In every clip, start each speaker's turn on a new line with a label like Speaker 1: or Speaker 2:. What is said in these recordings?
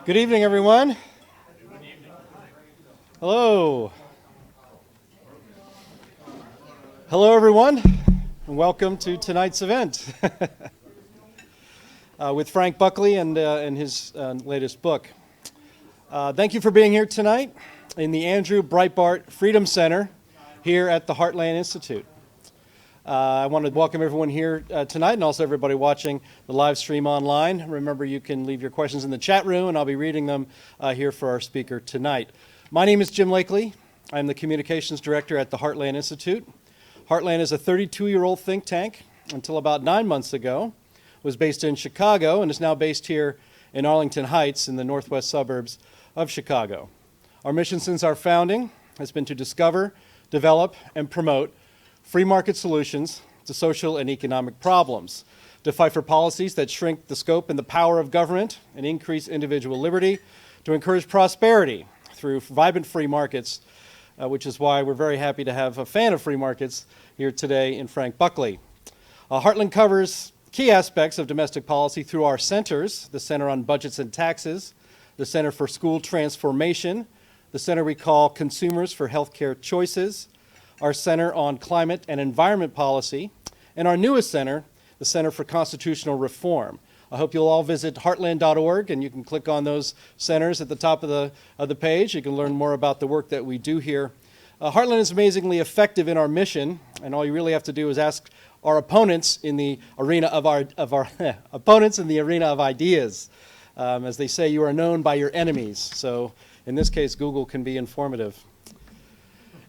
Speaker 1: Good evening, everyone. Hello. Hello, everyone, and welcome to tonight's event with Frank Buckley and his latest book. Thank you for being here tonight in the Andrew Breitbart Freedom Center here at the Heartland Institute. I want to welcome everyone here tonight and also everybody watching the live stream online. Remember, you can leave your questions in the chat room, and I'll be reading them here for our speaker tonight. My name is Jim Lakely. I'm the Communications Director at the Heartland Institute. Heartland is a 32-year-old think tank. Until about 9 months ago, was based in Chicago and is now based here in Arlington Heights in the northwest suburbs of Chicago. Our mission since our founding has been to discover, develop, and promote free market solutions to social and economic problems, to fight for policies that shrink the scope and the power of government and increase individual liberty, to encourage prosperity through vibrant free markets, which is why we're very happy to have a fan of free markets here today in Frank Buckley. Heartland covers key aspects of domestic policy through our centers: the Center on Budgets and Taxes, the Center for School Transformation, the center we call Consumers for Healthcare Choices, our Center on Climate and Environment Policy, and our newest center, the Center for Constitutional Reform. I hope you'll all visit heartland.org, and you can click on those centers at the top of the page. You can learn more about the work that we do here. Heartland is amazingly effective in our mission, and all you really have to do is ask our opponents in the arena of our opponents in the arena of ideas. As they say, you are known by your enemies. So in this case, Google can be informative.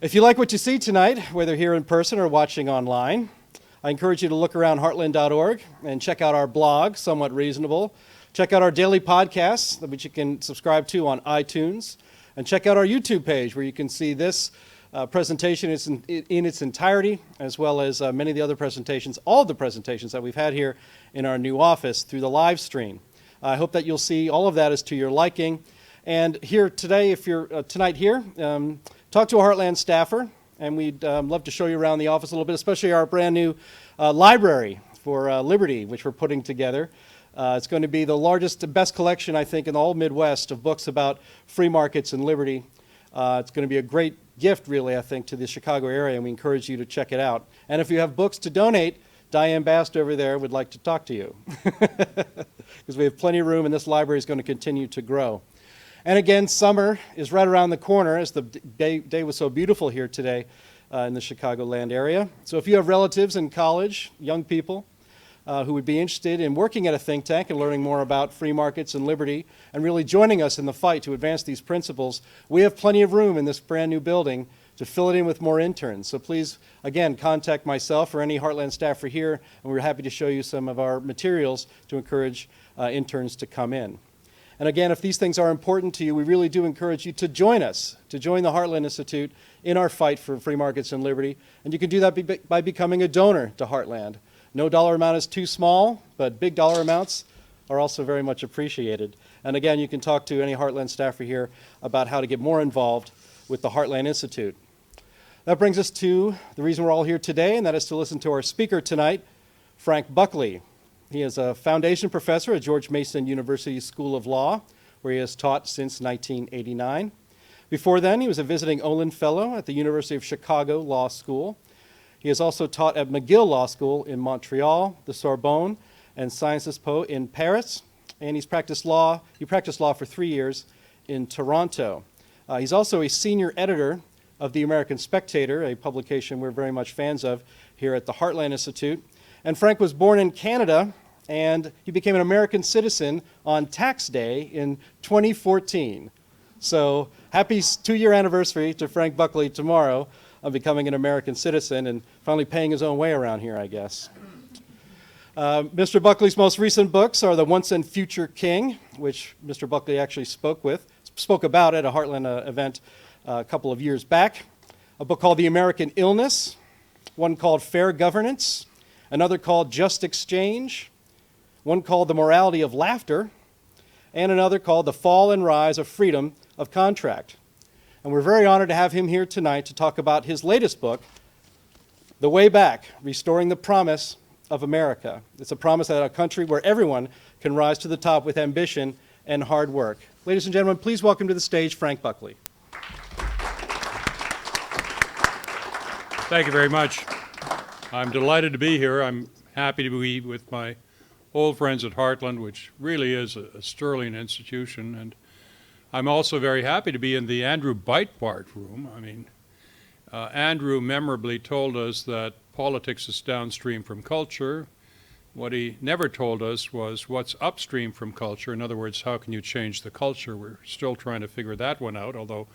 Speaker 1: If you like what you see tonight, whether here in person or watching online, I encourage you to look around heartland.org and check out our blog, Somewhat Reasonable. Check out our daily podcasts, which you can subscribe to on iTunes. And check out our YouTube page, where you can see this presentation in its entirety, as well as many of the other presentations, all of the presentations that we've had here in our new office through the live stream. I hope that you'll see all of that as to your liking. And here today, if you're tonight here, talk to a Heartland staffer, and we'd love to show you around the office a little bit, especially our brand new library for Liberty, which we're putting together. It's going to be the largest and best collection, I think, in the whole Midwest of books about free markets and liberty. It's going to be a great gift, really, I think, to the Chicago area, and we encourage you to check it out. And if you have books to donate, Diane Bast over there would like to talk to you, because we have plenty of room, and this library is going to continue to grow. And again, summer is right around the corner, as the day was so beautiful here today in the Chicagoland area. So if you have relatives in college, young people who would be interested in working at a think tank and learning more about free markets and liberty and really joining us in the fight to advance these principles, we have plenty of room in this brand new building to fill it in with more interns. So please, again, contact myself or any Heartland staffer here, and we're happy to show you some of our materials to encourage interns to come in. And again, if these things are important to you, we really do encourage you to join us, to join the Heartland Institute in our fight for free markets and liberty. And you can do that by becoming a donor to Heartland. No dollar amount is too small, but big dollar amounts are also very much appreciated. And again, you can talk to any Heartland staffer here about how to get more involved with the Heartland Institute. That brings us to the reason we're all here today, and that is to listen to our speaker tonight, Frank Buckley. He is a foundation professor at George Mason University School of Law, where he has taught since 1989. Before then, he was a visiting Olin Fellow at the University of Chicago Law School. He has also taught at McGill Law School in Montreal, the Sorbonne, and Sciences Po in Paris. And he practiced law for 3 years in Toronto. He's also a senior editor of the American Spectator, a publication we're very much fans of here at the Heartland Institute. And Frank was born in Canada, and he became an American citizen on tax day in 2014. So happy 2-year anniversary to Frank Buckley tomorrow of becoming an American citizen and finally paying his own way around here, I guess. Mr. Buckley's most recent books are The Once and Future King, which Mr. Buckley actually spoke about at a Heartland event a couple of years back. A book called The American Illness, one called Fair Governance, another called Just Exchange, one called The Morality of Laughter, and another called The Fall and Rise of Freedom of Contract. And we're very honored to have him here tonight to talk about his latest book, The Way Back, Restoring the Promise of America. It's a promise that a country where everyone can rise to the top with ambition and hard work. Ladies and gentlemen, please welcome to the stage Frank Buckley.
Speaker 2: Thank you very much. I'm delighted to be here. I'm happy to be with my old friends at Heartland, which really is a sterling institution. And I'm also very happy to be in the Andrew Breitbart room. I mean, Andrew memorably told us that politics is downstream from culture. What he never told us was what's upstream from culture. In other words, how can you change the culture? We're still trying to figure that one out, although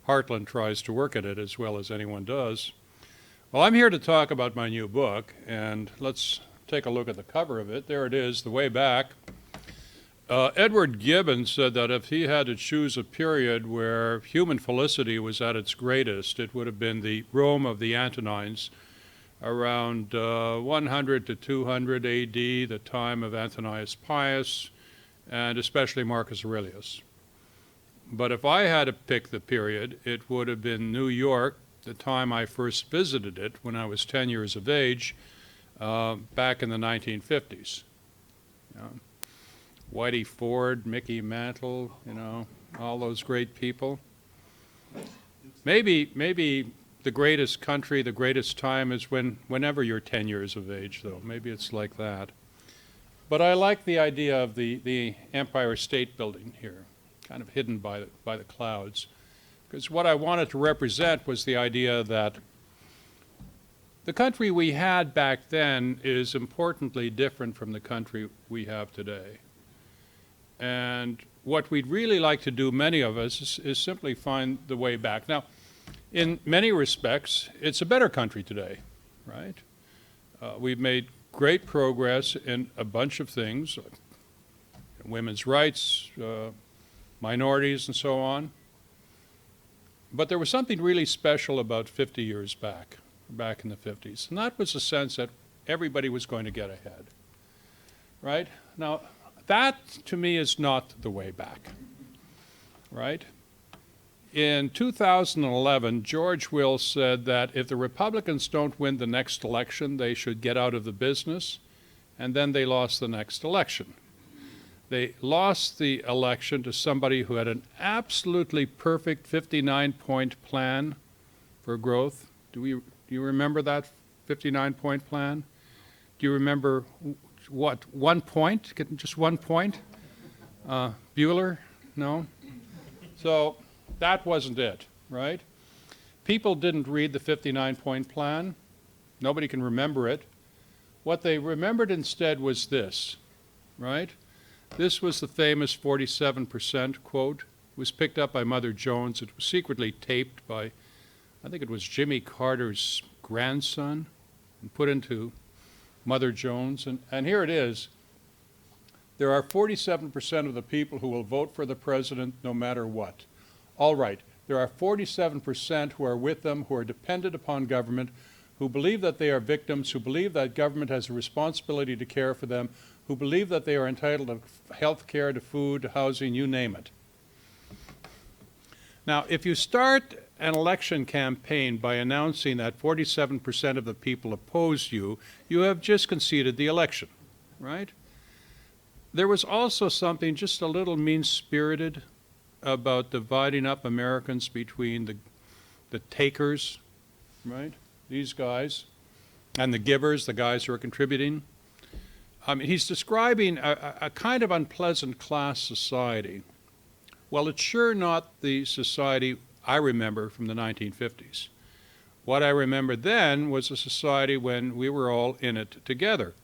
Speaker 2: Heartland tries to work at it as well as anyone does. Well, I'm here to talk about my new book, and let's take a look at the cover of it. There it is, The Way Back. Edward Gibbon said that if he had to choose a period where human felicity was at its greatest, it would have been the Rome of the Antonines, around 100 to 200 AD, the time of Antonius Pius, and especially Marcus Aurelius. But if I had to pick the period, it would have been New York, the time I first visited it when I was 10 years of age, back in the 1950s. Whitey Ford, Mickey Mantle, all those great people. Maybe the greatest country, the greatest time is whenever you're 10 years of age, though. Maybe it's like that. But I like the idea of the Empire State Building here, kind of hidden by the clouds. Because what I wanted to represent was the idea that the country we had back then is importantly different from the country we have today. And what we'd really like to do, many of us, is simply find the way back. Now, in many respects, it's a better country today, right? We've made great progress in a bunch of things, women's rights, minorities, and so on. But there was something really special about 50 years back in the 50s, and that was the sense that everybody was going to get ahead, right? Now, that, to me, is not the way back, right? In 2011, George Will said that if the Republicans don't win the next election, they should get out of the business, and then they lost the next election. They lost the election to somebody who had an absolutely perfect 59-point plan for growth. Do you remember that 59-point plan? Do you remember what, 1 point? Just 1 point? Bueller? No? So that wasn't it, right? People didn't read the 59-point plan. Nobody can remember it. What they remembered instead was this, right? This was the famous 47% quote. It was picked up by Mother Jones. It was secretly taped by, I think it was Jimmy Carter's grandson, and put into Mother Jones. And here it is. There are 47% of the people who will vote for the president no matter what. All right, there are 47% who are with them, who are dependent upon government, who believe that they are victims, who believe that government has a responsibility to care for them, who believe that they are entitled to health care, to food, to housing, you name it. Now, if you start an election campaign by announcing that 47% of the people oppose you, you have just conceded the election, right? There was also something just a little mean-spirited about dividing up Americans between the takers, right, these guys, and the givers, the guys who are contributing. I mean, he's describing a kind of unpleasant class society. Well, it's sure not the society I remember from the 1950s. What I remember then was a society when we were all in it together,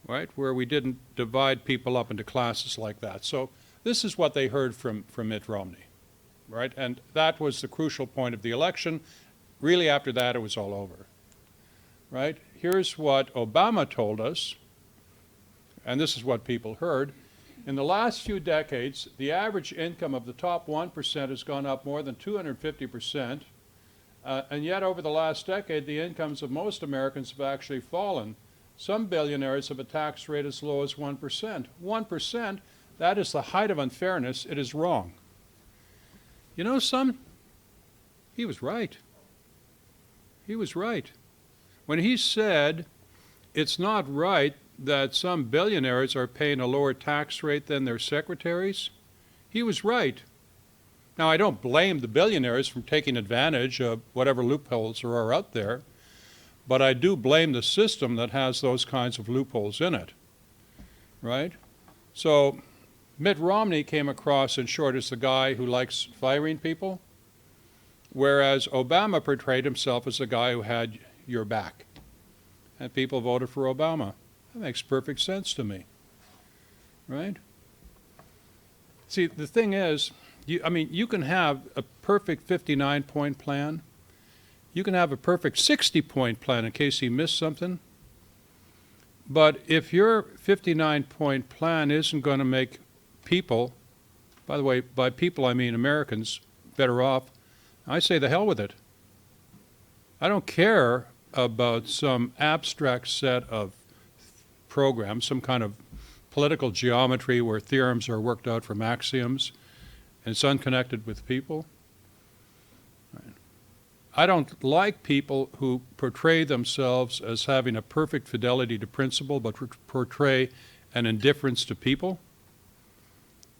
Speaker 2: right, where we didn't divide people up into classes like that. So this is what they heard from Mitt Romney, right? And that was the crucial point of the election. Really, after that, it was all over, right? Here's what Obama told us. And this is what people heard. In the last few decades, the average income of the top 1% has gone up more than 250%, and yet over the last decade, the incomes of most Americans have actually fallen. Some billionaires have a tax rate as low as 1%. 1%, that is the height of unfairness. It is wrong. You know, he was right. He was right. When he said, it's not right that some billionaires are paying a lower tax rate than their secretaries, he was right. Now, I don't blame the billionaires for taking advantage of whatever loopholes there are out there, but I do blame the system that has those kinds of loopholes in it, right? So Mitt Romney came across, in short, as the guy who likes firing people, whereas Obama portrayed himself as the guy who had your back. And people voted for Obama. That makes perfect sense to me, right? See, the thing is, you can have a perfect 59-point plan. You can have a perfect 60-point plan in case you missed something. But if your 59-point plan isn't going to make people, by the way, by people I mean Americans, better off, I say the hell with it. I don't care about some abstract set of programs, some kind of political geometry where theorems are worked out from axioms, and it's unconnected with people. I don't like people who portray themselves as having a perfect fidelity to principle, but portray an indifference to people.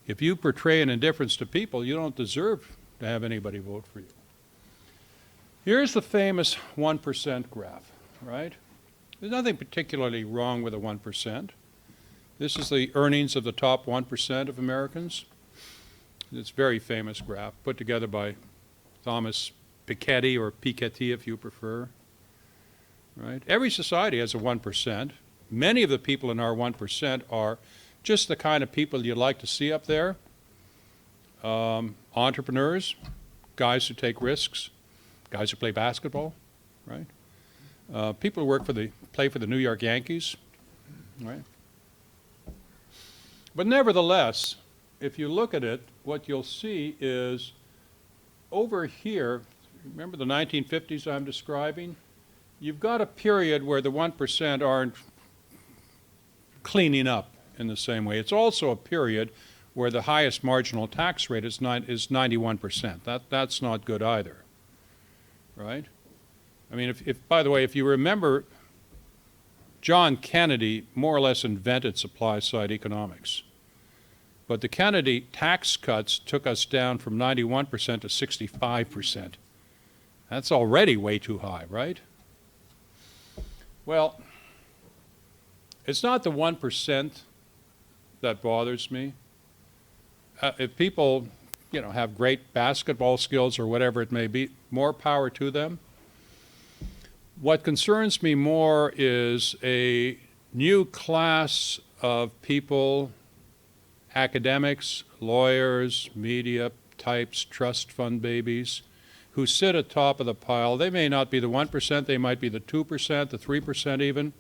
Speaker 2: If you portray an indifference to people, you don't deserve to have anybody vote for you. Here's the famous 1% graph, right? There's nothing particularly wrong with the 1%. This is the earnings of the top 1% of Americans. It's a very famous graph put together by Thomas Piketty, or Piketty if you prefer, right? Every society has a 1%. Many of the people in our 1% are just the kind of people you'd like to see up there. Entrepreneurs, guys who take risks, guys who play basketball, right? People who play for the New York Yankees, right? But nevertheless, if you look at it, what you'll see is over here, remember the 1950s I'm describing? You've got a period where the 1% aren't cleaning up in the same way. It's also a period where the highest marginal tax rate is 91%. That's not good either, right? I mean, if by the way, if you remember, John Kennedy more or less invented supply-side economics. But the Kennedy tax cuts took us down from 91% to 65%. That's already way too high, right? Well, it's not the 1% that bothers me. If people, have great basketball skills or whatever it may be, more power to them. What concerns me more is a new class of people, academics, lawyers, media types, trust fund babies, who sit at top of the pile. They may not be the 1%, they might be the 2%, the 3% even.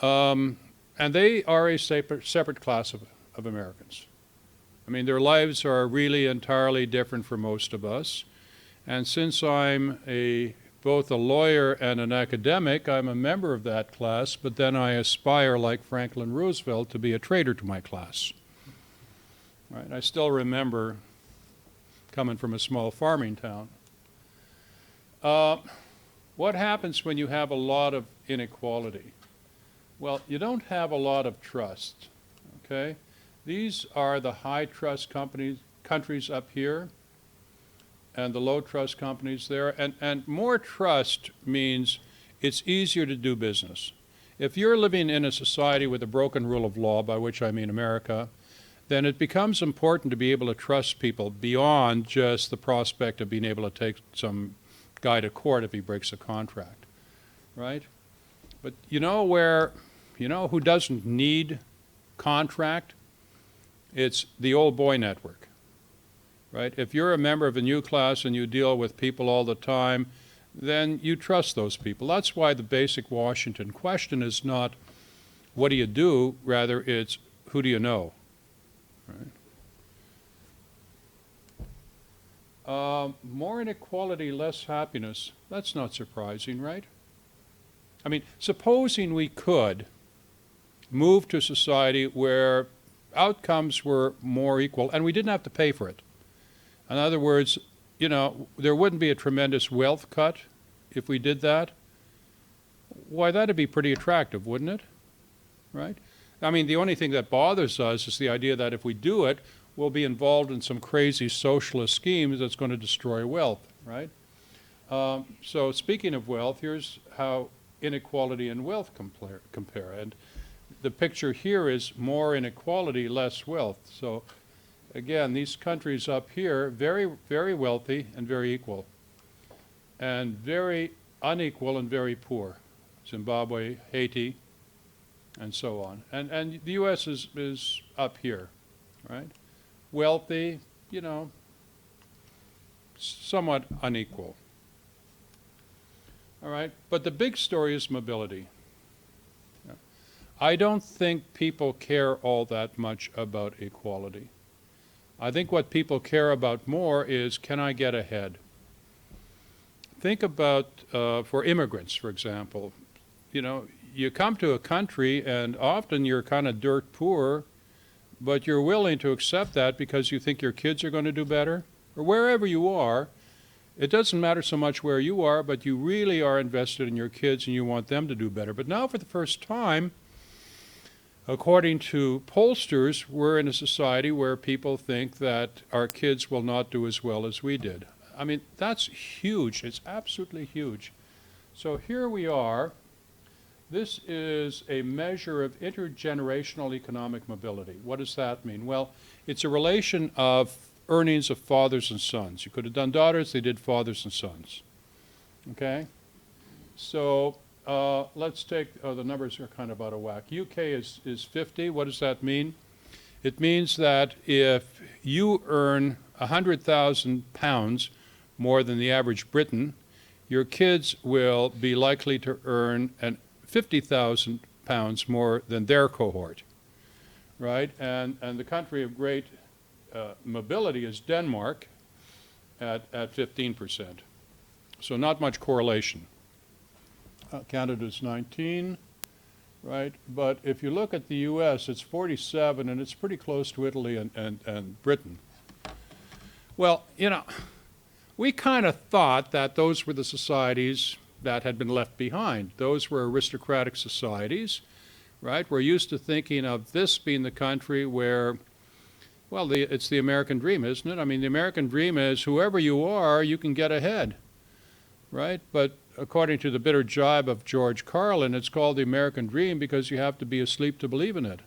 Speaker 2: And they are a separate class of Americans. I mean, their lives are really entirely different from most of us. And since I'm both a lawyer and an academic, I'm a member of that class, but then I aspire, like Franklin Roosevelt, to be a traitor to my class. Right? I still remember coming from a small farming town. What happens when you have a lot of inequality? Well, you don't have a lot of trust, okay? These are the high trust countries up here, and the low trust companies there. And more trust means it's easier to do business. If you're living in a society with a broken rule of law, by which I mean America, then it becomes important to be able to trust people beyond just the prospect of being able to take some guy to court if he breaks a contract, right? But who doesn't need contract? It's the old boy network, right? If you're a member of a new class and you deal with people all the time, then you trust those people. That's why the basic Washington question is not what do you do, rather it's who do you know, right? More inequality, less happiness. That's not surprising, right? I mean, supposing we could move to a society where outcomes were more equal and we didn't have to pay for it. In other words, there wouldn't be a tremendous wealth cut if we did that. Why, that'd be pretty attractive, wouldn't it? right? I mean, the only thing that bothers us is the idea that if we do it, we'll be involved in some crazy socialist schemes that's going to destroy wealth, right? So speaking of wealth, here's how inequality and wealth compare. And the picture here is more inequality, less wealth. So again, these countries up here, very, very wealthy and very equal, and very unequal and very poor. Zimbabwe, Haiti, and so on. And the U.S. is up here, right? Wealthy, you know, somewhat unequal. All right, but the big story is mobility. I don't think people care all that much about equality. I think what people care about more is, can I get ahead? Think about, for immigrants, for example, you know, you come to a country and often you're kind of dirt poor, but you're willing to accept that because you think your kids are going to do better, or wherever you are. It doesn't matter so much where you are, but you really are invested in your kids and you want them to do better. But now for the first time, according to pollsters, we're in a society where people think that our kids will not do as well as we did. I mean, that's huge. It's absolutely huge. So here we are. This is a measure of intergenerational economic mobility. What does that mean? Well, it's a relation of earnings of fathers and sons. You could have done daughters, they did fathers and sons. Okay? So let's take, the numbers are kind of out of whack. UK is 50. What does that mean? It means that if you earn 100,000 pounds more than the average Briton, your kids will be likely to earn 50,000 pounds more than their cohort, right? And the country of great mobility is Denmark at 15%. So not much correlation. Canada's 19, right? But if you look at the US, it's 47, and it's pretty close to Italy and Britain. Well, you know, we kind of thought that those were the societies that had been left behind. Those were aristocratic societies, right? We're used to thinking of this being the country where, well, it's the American dream, isn't it? I mean, the American dream is whoever you are, you can get ahead, right? But according to the bitter jibe of George Carlin, it's called the American dream because you have to be asleep to believe in it,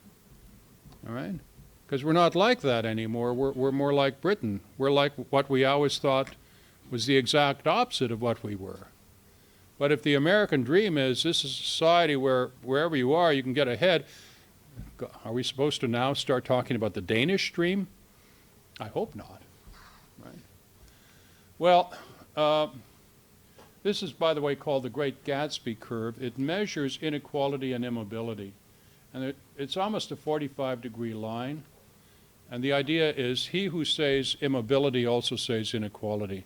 Speaker 2: all right? Because we're not like that anymore. We're more like Britain. We're like what we always thought was the exact opposite of what we were. But if the American dream is this is a society where wherever you are, you can get ahead, are we supposed to now start talking about the Danish dream? I hope not. Right? Well, this is, by the way, called the Great Gatsby curve. It measures inequality and immobility. And it's almost a 45-degree line. And the idea is he who says immobility also says inequality.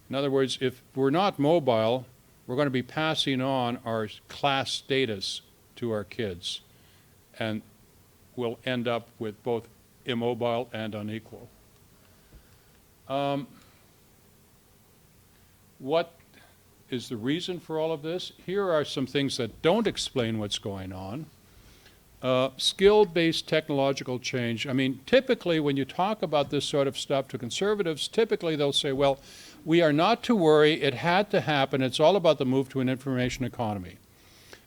Speaker 2: In other words, if we're not mobile, we're going to be passing on our class status to our kids, and we'll end up with both immobile and unequal. What is the reason for all of this? Here are some things that don't explain what's going on. Skill-based technological change. I mean, typically when you talk about this sort of stuff to conservatives, typically they'll say, well, we are not to worry, it had to happen, it's all about the move to an information economy.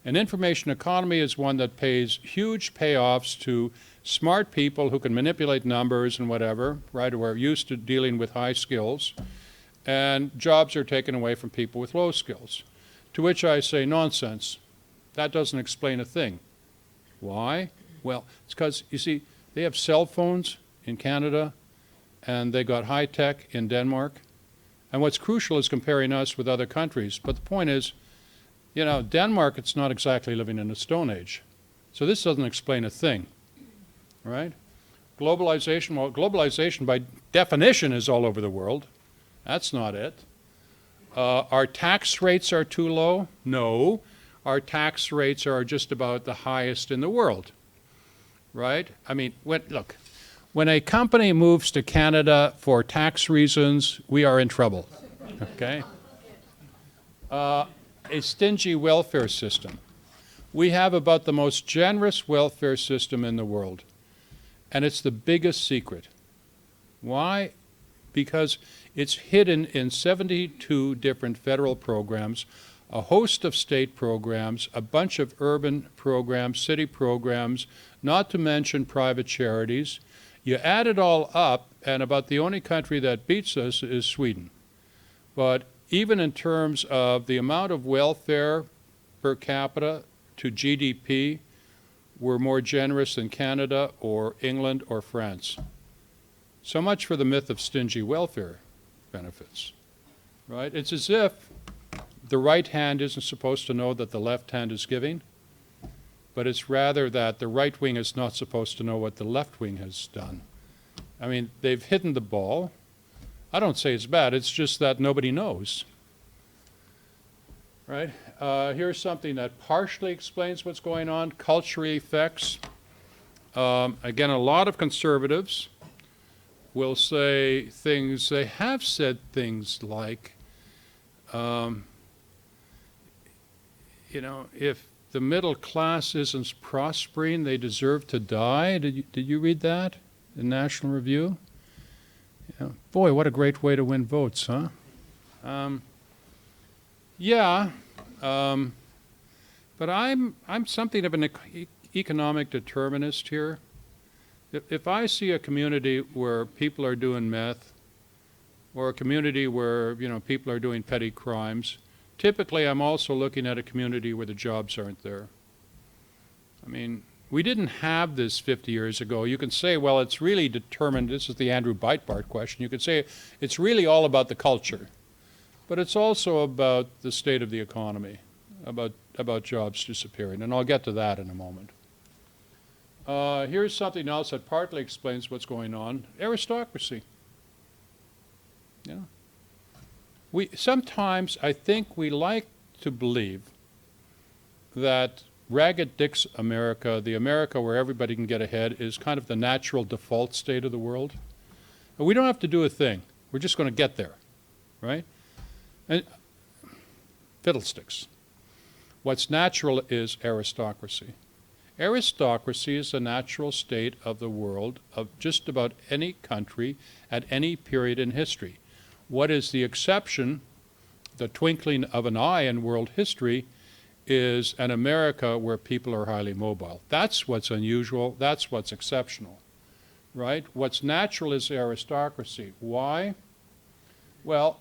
Speaker 2: An information economy is one that pays huge payoffs to smart people who can manipulate numbers and whatever, right, who are used to dealing with high skills, and jobs are taken away from people with low skills. To which I say, nonsense. That doesn't explain a thing. Why? Well, it's because, you see, they have cell phones in Canada, and they got high tech in Denmark. And what's crucial is comparing us with other countries. But the point is, you know, Denmark, it's not exactly living in a Stone Age. So this doesn't explain a thing, right? Globalization, well, globalization by definition is all over the world. That's not it. Our tax rates are too low? No. Our tax rates are just about the highest in the world, right? I mean, look, when a company moves to Canada for tax reasons, we are in trouble, okay? A stingy welfare system. We have about the most generous welfare system in the world, and it's the biggest secret. Why? Because it's hidden in 72 different federal programs, a host of state programs, a bunch of urban programs, city programs, not to mention private charities. You add it all up, and about the only country that beats us is Sweden. But even in terms of the amount of welfare per capita to GDP, we're more generous than Canada or England or France. So much for the myth of stingy welfare benefits, right? It's as if the right hand isn't supposed to know that the left hand is giving, but it's rather that the right wing is not supposed to know what the left wing has done. I mean, they've hidden the ball. I don't say it's bad, it's just that nobody knows, right? Here's something that partially explains what's going on, cultural effects. Again, a lot of conservatives will say things, they have said things like, you know, if the middle class isn't prospering, they deserve to die. Did you read that in National Review? Yeah. Boy, what a great way to win votes, huh? Yeah, but I'm something of an economic determinist here. If I see a community where people are doing meth, or a community where, you know, people are doing petty crimes, typically I'm also looking at a community where the jobs aren't there. I mean, we didn't have this 50 years ago. You can say, well, it's really determined, this is the Andrew Breitbart question, you could say it's really all about the culture, but it's also about the state of the economy, about jobs disappearing, and I'll get to that in a moment. Here's something else that partly explains what's going on, aristocracy. Yeah. Sometimes I think we like to believe that Ragged Dick's America, the America where everybody can get ahead, is kind of the natural default state of the world. And we don't have to do a thing. We're just going to get there, right? And fiddlesticks. What's natural is aristocracy. Aristocracy is the natural state of the world of just about any country at any period in history. What is the exception, the twinkling of an eye in world history, is an America where people are highly mobile. That's what's unusual, that's what's exceptional, right? What's natural is aristocracy. Why? Well,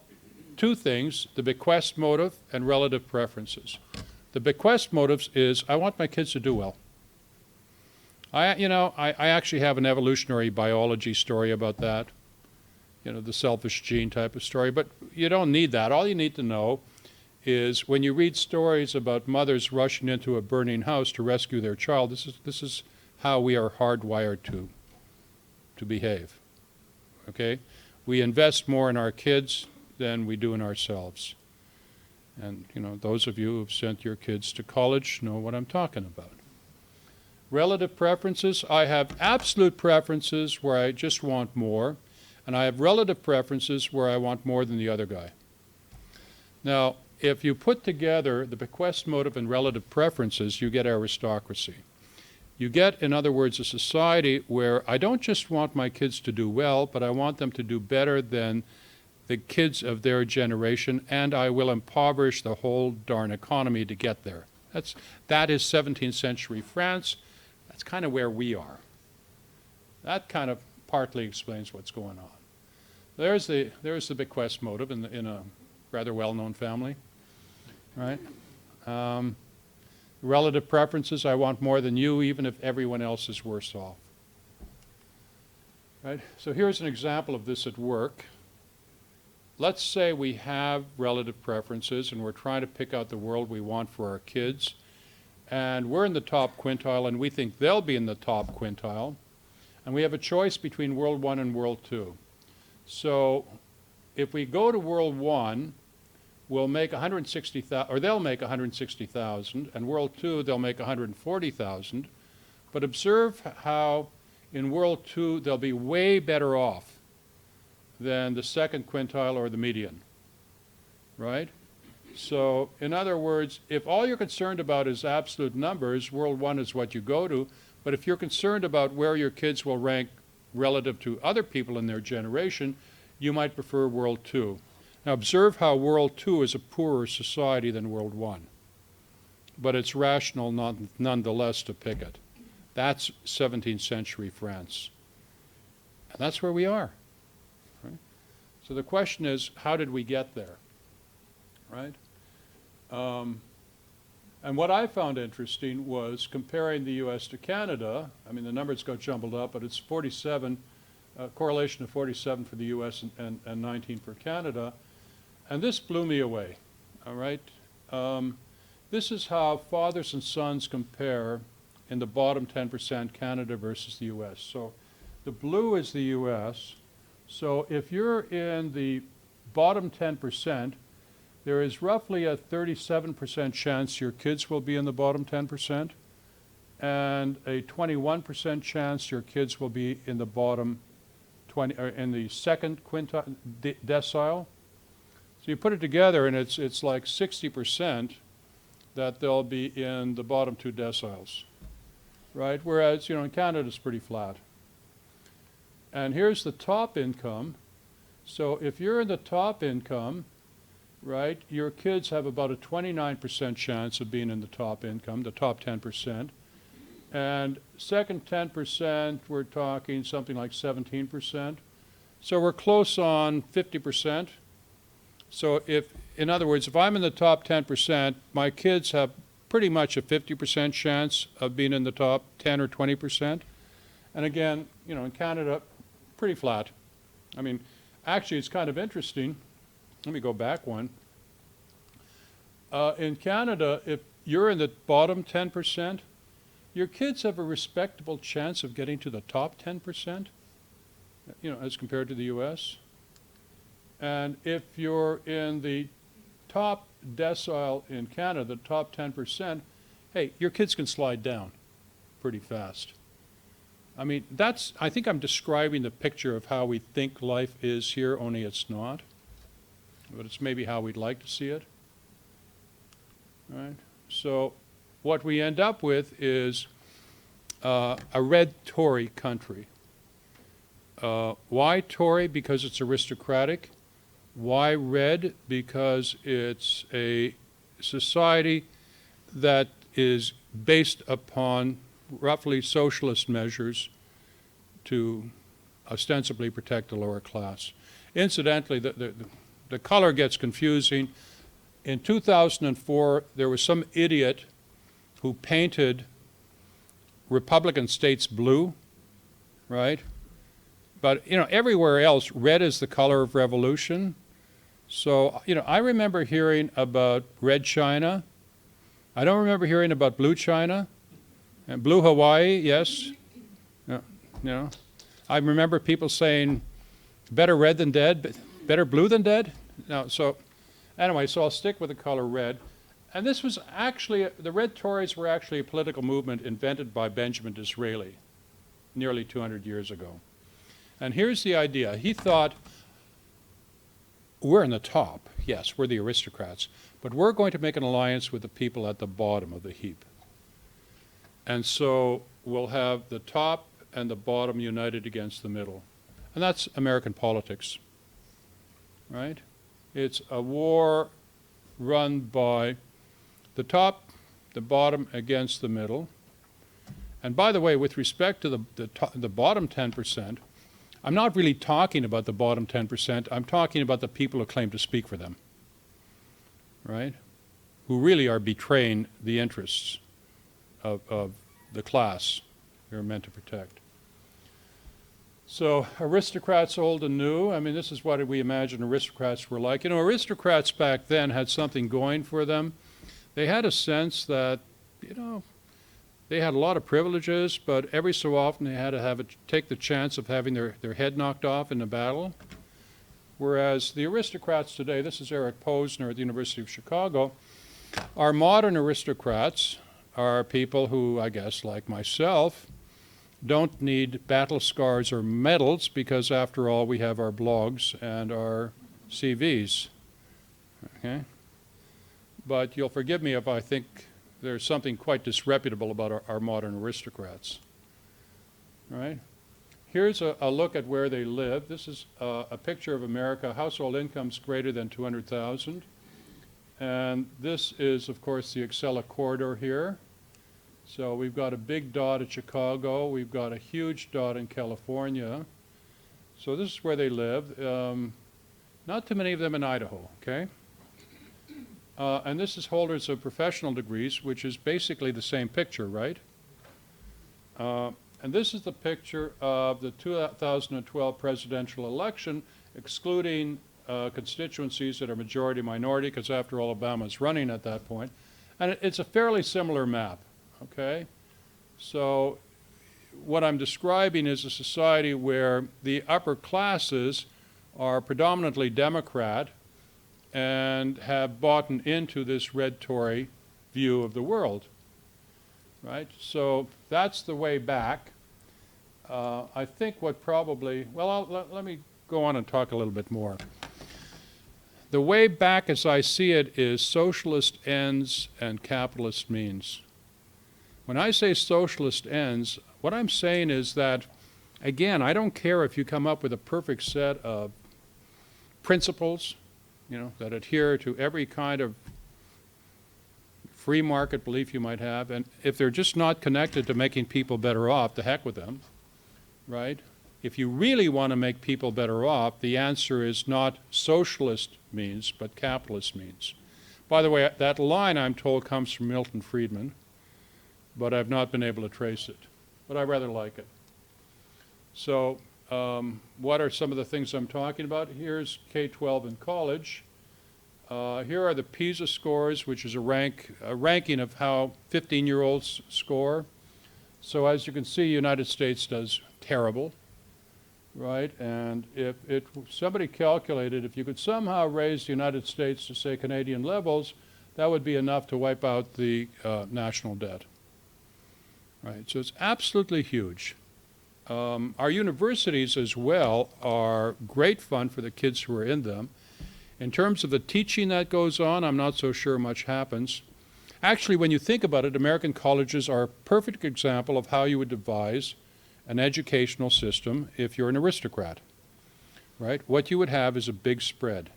Speaker 2: two things, the bequest motive and relative preferences. The bequest motives is, I want my kids to do well. I actually have an evolutionary biology story about that, you know, the selfish gene type of story, but you don't need that. All you need to know is when you read stories about mothers rushing into a burning house to rescue their child, this is how we are hardwired to behave, okay? We invest more in our kids than we do in ourselves. And, you know, those of you who have sent your kids to college know what I'm talking about. Relative preferences, I have absolute preferences where I just want more, and I have relative preferences where I want more than the other guy. Now, if you put together the bequest motive and relative preferences, you get aristocracy. You get, in other words, a society where I don't just want my kids to do well, but I want them to do better than the kids of their generation, and I will impoverish the whole darn economy to get there. That is 17th century France. That's kind of where we are. That kind of partly explains what's going on. There's the bequest motive in a rather well-known family, right? Relative preferences, I want more than you, even if everyone else is worse off. Right? So here's an example of this at work. Let's say we have relative preferences and we're trying to pick out the world we want for our kids, and we're in the top quintile and we think they'll be in the top quintile, and we have a choice between World 1 and World 2. So if we go to World 1, we'll make 160,000, or they'll make 160,000, and World 2 they'll make 140,000. But observe how in World 2 they'll be way better off than the second quintile or the median, right? So, in other words, if all you're concerned about is absolute numbers, World I is what you go to. But if you're concerned about where your kids will rank relative to other people in their generation, you might prefer World II. Now, observe how World II is a poorer society than World I. But it's rational nonetheless to pick it. That's 17th century France. And that's where we are. Right? So the question is, how did we get there? Right? And what I found interesting was comparing the U.S. to Canada. I mean, the numbers got jumbled up, but it's 47, correlation of 47 for the U.S. and 19 for Canada. And this blew me away, all right? This is how fathers and sons compare in the bottom 10%, Canada versus the U.S. So the blue is the U.S. So if you're in the bottom 10%, there is roughly a 37% chance your kids will be in the bottom 10%, and a 21% chance your kids will be in the bottom 20, or in the second quintile decile. So you put it together, and it's like 60% that they'll be in the bottom 2 deciles, right? Whereas, in Canada it's pretty flat. And here's the top income. So if you're in the top income, right, your kids have about a 29% chance of being in the top income, the top 10%. And second 10%, we're talking something like 17%. So we're close on 50%. So in other words, if I'm in the top 10%, my kids have pretty much a 50% chance of being in the top 10 or 20%. And again, in Canada, pretty flat. I mean, actually, it's kind of interesting. Let me go back one. In Canada, if you're in the bottom 10%, your kids have a respectable chance of getting to the top 10%, as compared to the U.S. And if you're in the top decile in Canada, the top 10%, hey, your kids can slide down pretty fast. I mean, I think I'm describing the picture of how we think life is here, only it's not. But it's maybe how we'd like to see it. Right? So what we end up with is a red Tory country. Why Tory? Because it's aristocratic. Why red? Because it's a society that is based upon roughly socialist measures to ostensibly protect the lower class. Incidentally, the color gets confusing. In 2004, there was some idiot who painted Republican states blue, right? But, everywhere else, red is the color of revolution. So, I remember hearing about red China. I don't remember hearing about blue China. And blue Hawaii, yes. I remember people saying, better red than dead, better blue than dead. No, so anyway, so I'll stick with the color red. And this was actually, the Red Tories were actually a political movement invented by Benjamin Disraeli nearly 200 years ago. And here's the idea. He thought, we're in the top. Yes, we're the aristocrats. But we're going to make an alliance with the people at the bottom of the heap. And so we'll have the top and the bottom united against the middle. And that's American politics, right? It's a war run by the top, the bottom against the middle. And by the way, with respect to the bottom 10%, I'm not really talking about the bottom 10%. I'm talking about the people who claim to speak for them, right? Who really are betraying the interests of the class they're meant to protect. So aristocrats old and new, I mean, this is what we imagine aristocrats were like. Aristocrats back then had something going for them. They had a sense that, they had a lot of privileges, but every so often they had to take the chance of having their head knocked off in a battle. Whereas the aristocrats today, this is Eric Posner at the University of Chicago, our modern aristocrats are people who, I guess, like myself, don't need battle scars or medals because, after all, we have our blogs and our CVs. Okay? but you'll forgive me if I think there's something quite disreputable about our modern aristocrats. All right? Here's a look at where they live. This is a picture of America, household incomes greater than 200,000. And this is, of course, the Excella corridor here. So we've got a big dot at Chicago. We've got a huge dot in California. So this is where they live. Not too many of them in Idaho, okay? And this is holders of professional degrees, which is basically the same picture, right? And this is the picture of the 2012 presidential election, excluding constituencies that are majority-minority, because after all, Obama's running at that point. And it's a fairly similar map, okay? So what I'm describing is a society where the upper classes are predominantly Democrat and have bought into this red Tory view of the world, right? So that's the way back. I think what probably, well, let me go on and talk a little bit more. The way back as I see it is socialist ends and capitalist means. When I say socialist ends, what I'm saying is that, again, I don't care if you come up with a perfect set of principles, you know, that adhere to every kind of free market belief you might have, and if they're just not connected to making people better off, the heck with them, right? If you really want to make people better off, the answer is not socialist means, but capitalist means. By the way, that line, I'm told, comes from Milton Friedman, but I've not been able to trace it. But I rather like it. So what are some of the things I'm talking about? Here's K-12 in college. Here are the PISA scores, which is a ranking of how 15-year-olds score. So as you can see, United States does terrible, right? And if somebody calculated, if you could somehow raise the United States to, say, Canadian levels, that would be enough to wipe out the national debt, right? So it's absolutely huge. Our universities as well are great fun for the kids who are in them. In terms of the teaching that goes on, I'm not so sure much happens. Actually, when you think about it, American colleges are a perfect example of how you would devise an educational system if you're an aristocrat, right? What you would have is a big spread.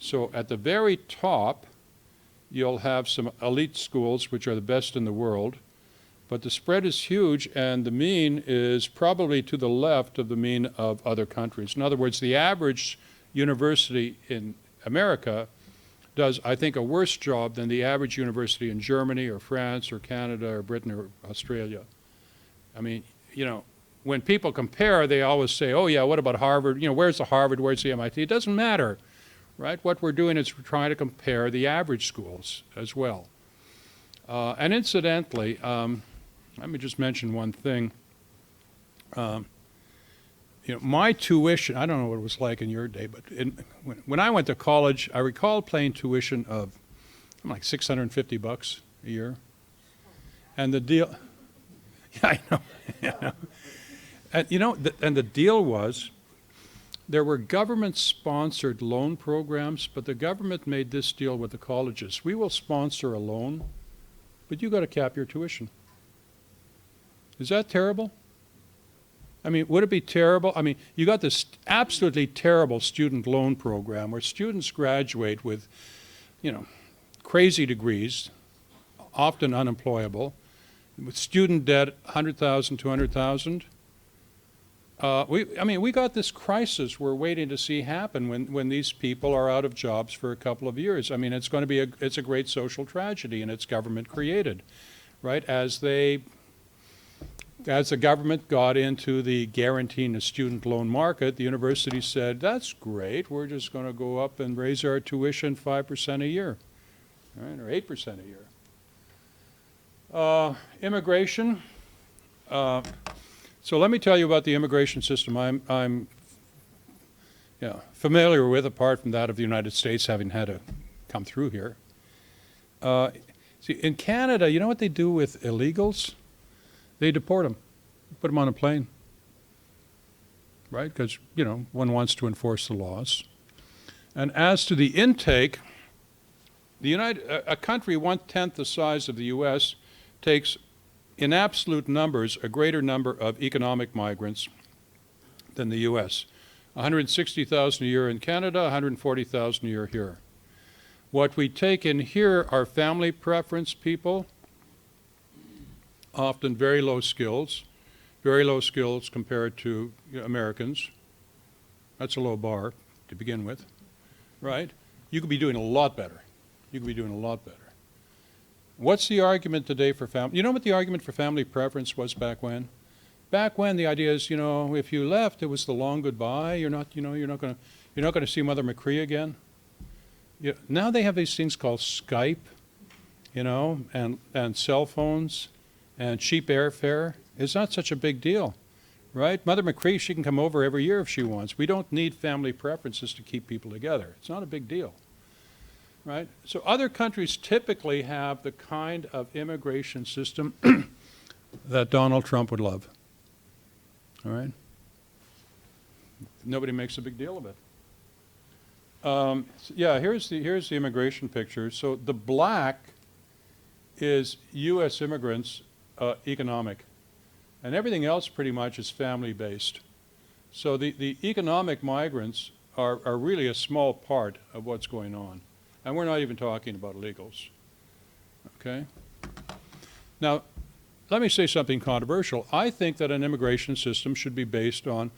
Speaker 2: So at the very top, you'll have some elite schools, which are the best in the world, but the spread is huge, and the mean is probably to the left of the mean of other countries. In other words, the average university in America does, I think, a worse job than the average university in Germany or France or Canada or Britain or Australia. I mean, you know, when people compare, they always say, oh yeah, what about Harvard? You know, where's the Harvard, where's the MIT? It doesn't matter, right? What we're doing is we're trying to compare the average schools as well. And incidentally, let me just mention one thing. You know, my tuition, I don't know what it was like in your day, but when I went to college, I recall paying tuition of like $650 a year. And the deal, yeah, I know. Yeah. And you know, and the deal was, there were government-sponsored loan programs, but the government made this deal with the colleges. We will sponsor a loan, but you got to cap your tuition. Is that terrible? I mean, would it be terrible? I mean, you got this absolutely terrible student loan program where students graduate with, you know, crazy degrees, often unemployable, with student debt, 100,000, 200,000. I mean, we got this crisis we're waiting to see happen when these people are out of jobs for a couple of years. I mean, it's going to be it's a great social tragedy, and it's government created, right? As the government got into the guaranteeing a student loan market, the university said, that's great, we're just going to go up and raise our tuition 5% a year, right, or 8% a year. Immigration. So let me tell you about the immigration system I'm familiar with, apart from that of the United States having had to come through here. See, in Canada, you know what they do with illegals? They deport them, put them on a plane, right? Because, you know, one wants to enforce the laws. And as to the intake, A country 1/10 the size of the U.S. takes, in absolute numbers, a greater number of economic migrants than the U.S. 160,000 a year in Canada, 140,000 a year here. What we take in here are family preference people, often very low skills compared to Americans. That's a low bar to begin with, right? You could be doing a lot better. You could be doing a lot better. What's the argument today for family? You know what the argument for family preference was back when? Back when the idea is, if you left, it was the long goodbye. You're not going to see Mother McCree again. Now they have these things called Skype, and cell phones, and cheap airfare. It's not such a big deal, right? Mother McCree, she can come over every year if she wants. We don't need family preferences to keep people together. It's not a big deal, right? So other countries typically have the kind of immigration system that Donald Trump would love, all right? Nobody makes a big deal of it. Yeah, here's the immigration picture. So the black is U.S. immigrants, economic, and everything else pretty much is family-based. So the economic migrants are really a small part of what's going on, and we're not even talking about illegals. Okay. Now, let me say something controversial. I think that an immigration system should be based on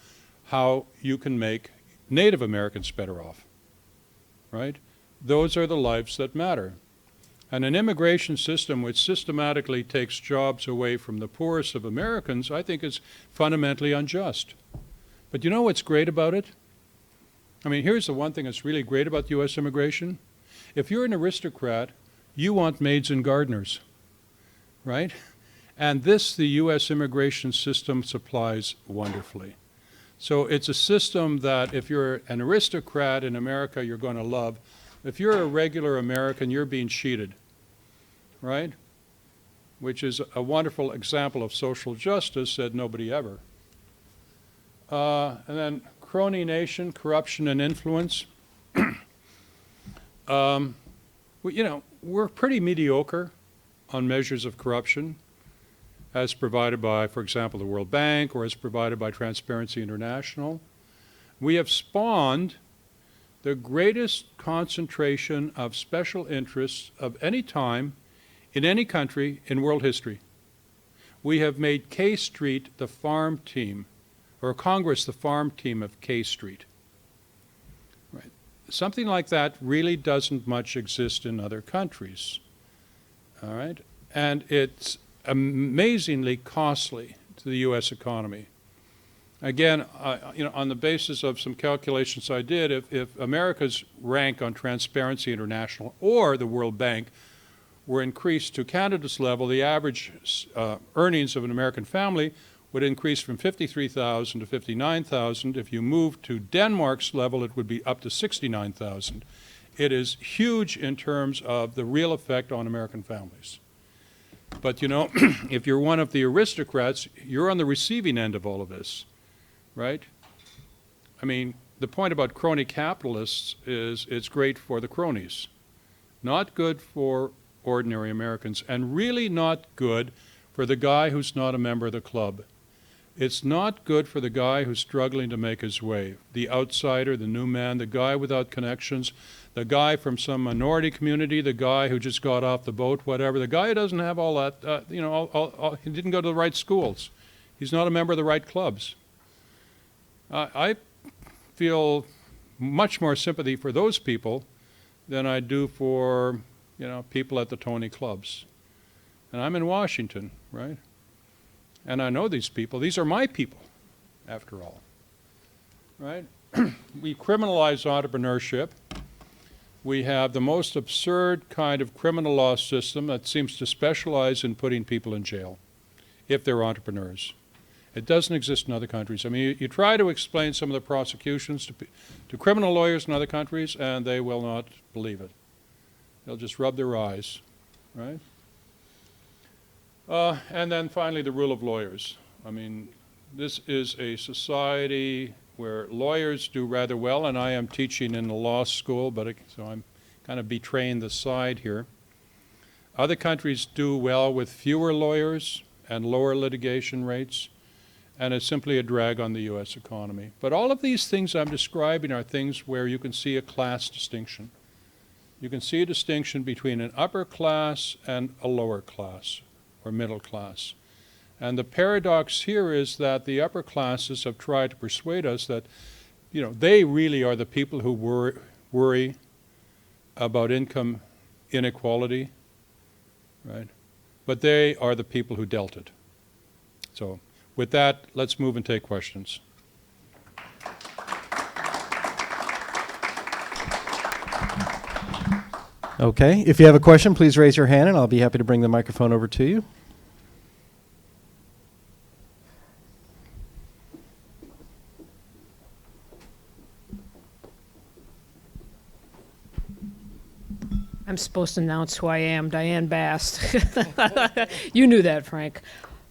Speaker 2: how you can make Native Americans better off. Right? Those are the lives that matter. And an immigration system which systematically takes jobs away from the poorest of Americans, I think is fundamentally unjust. But you know what's great about it? I mean, here's the one thing that's really great about U.S. immigration. If you're an aristocrat, you want maids and gardeners, right? And this, the U.S. immigration system supplies wonderfully. So it's a system that if you're an aristocrat in America, you're going to love. If you're a regular American, you're being cheated, right? Which is a wonderful example of social justice, said nobody ever. And then crony nation, corruption and influence. We're pretty mediocre on measures of corruption, as provided by, for example, the World Bank, or as provided by Transparency International. We have spawned the greatest concentration of special interests of any time in any country in world history. We have made K Street the farm team, or Congress the farm team of K Street. Right. Something like that really doesn't much exist in other countries. All right? And it's amazingly costly to the U.S. economy. Again, on the basis of some calculations I did, if America's rank on Transparency International or the World Bank were increased to Canada's level, the average earnings of an American family would increase from $53,000 to $59,000. If you move to Denmark's level, it would be up to $69,000. It is huge in terms of the real effect on American families. But if you're one of the aristocrats, you're on the receiving end of all of this, right? I mean, the point about crony capitalists is it's great for the cronies, not good for ordinary Americans, and really not good for the guy who's not a member of the club. It's not good for the guy who's struggling to make his way, the outsider, the new man, the guy without connections, the guy from some minority community, the guy who just got off the boat, whatever. The guy who doesn't have all that, he didn't go to the right schools. He's not a member of the right clubs. I feel much more sympathy for those people than I do for, people at the Tony clubs. And I'm in Washington, right? And I know these people. These are my people, after all, right? We criminalize entrepreneurship. We have the most absurd kind of criminal law system that seems to specialize in putting people in jail if they're entrepreneurs. It doesn't exist in other countries. I mean, you try to explain some of the prosecutions to criminal lawyers in other countries, and they will not believe it. They'll just rub their eyes, right? And then finally, the rule of lawyers. I mean, this is a society where lawyers do rather well, and I am teaching in the law school, so I'm kind of betraying the side here. Other countries do well with fewer lawyers and lower litigation rates, and it's simply a drag on the U.S. economy. But all of these things I'm describing are things where you can see a class distinction. You can see a distinction between an upper class and a lower class, or middle class. And the paradox here is that the upper classes have tried to persuade us that, you know, they really are the people who worry about income inequality, right? But they are the people who dealt it. So with that, let's move and take questions.
Speaker 1: Okay, if you have a question, please raise your hand and I'll be happy to bring the microphone over to you.
Speaker 3: I'm supposed to announce who I am, Diane Bast. You knew that, Frank.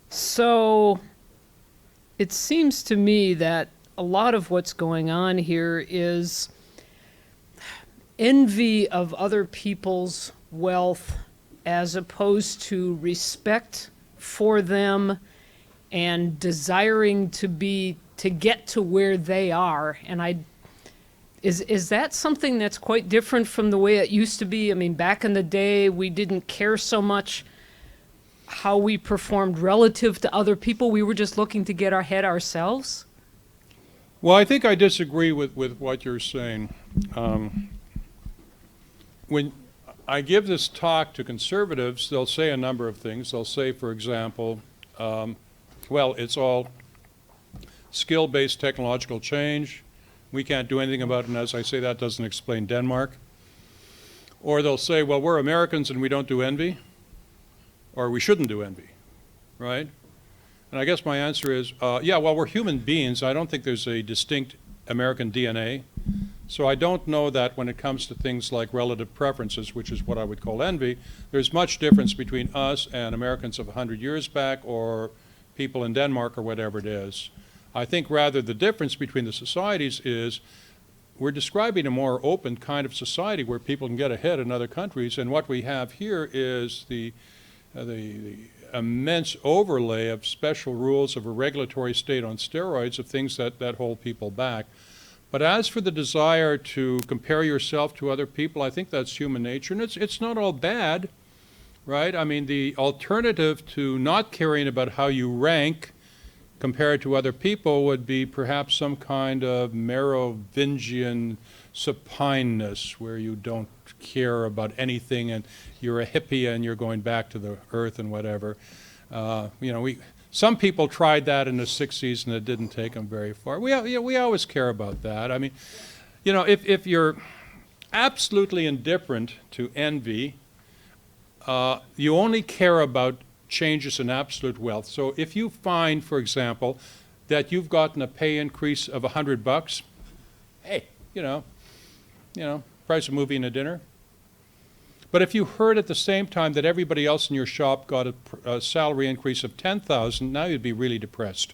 Speaker 3: So it seems to me that a lot of what's going on here is envy of other people's wealth as opposed to respect for them and desiring to get to where they are. And is that something that's quite different from the way it used to be? I mean, back in the day, we didn't care so much how we performed relative to other people. We were just looking to get ahead ourselves.
Speaker 2: Well, I think I disagree with what you're saying. When I give this talk to conservatives, they'll say a number of things. They'll say, for example, well, it's all skill-based technological change. We can't do anything about it, and as I say, that doesn't explain Denmark. Or they'll say, well, we're Americans and we don't do envy, or we shouldn't do envy, right? And I guess my answer is, yeah, well, we're human beings. I don't think there's a distinct American DNA. So I don't know that when it comes to things like relative preferences, which is what I would call envy, there's much difference between us and Americans of 100 years back or people in Denmark or whatever it is. I think rather the difference between the societies is we're describing a more open kind of society where people can get ahead in other countries, and what we have here is the immense overlay of special rules of a regulatory state on steroids of things that hold people back. But as for the desire to compare yourself to other people, I think that's human nature, and it's not all bad, right? I mean, the alternative to not caring about how you rank compared to other people would be perhaps some kind of Merovingian supineness where you don't care about anything and you're a hippie and you're going back to the earth and whatever. You know, some people tried that in the 60s and it didn't take them very far. We always care about that. I mean, you know, if you're absolutely indifferent to envy, you only care about changes in absolute wealth. So if you find, for example, that you've gotten a pay increase of $100, hey, you know, price of movie and a dinner. But if you heard at the same time that everybody else in your shop got a salary increase of $10,000, now you'd be really depressed.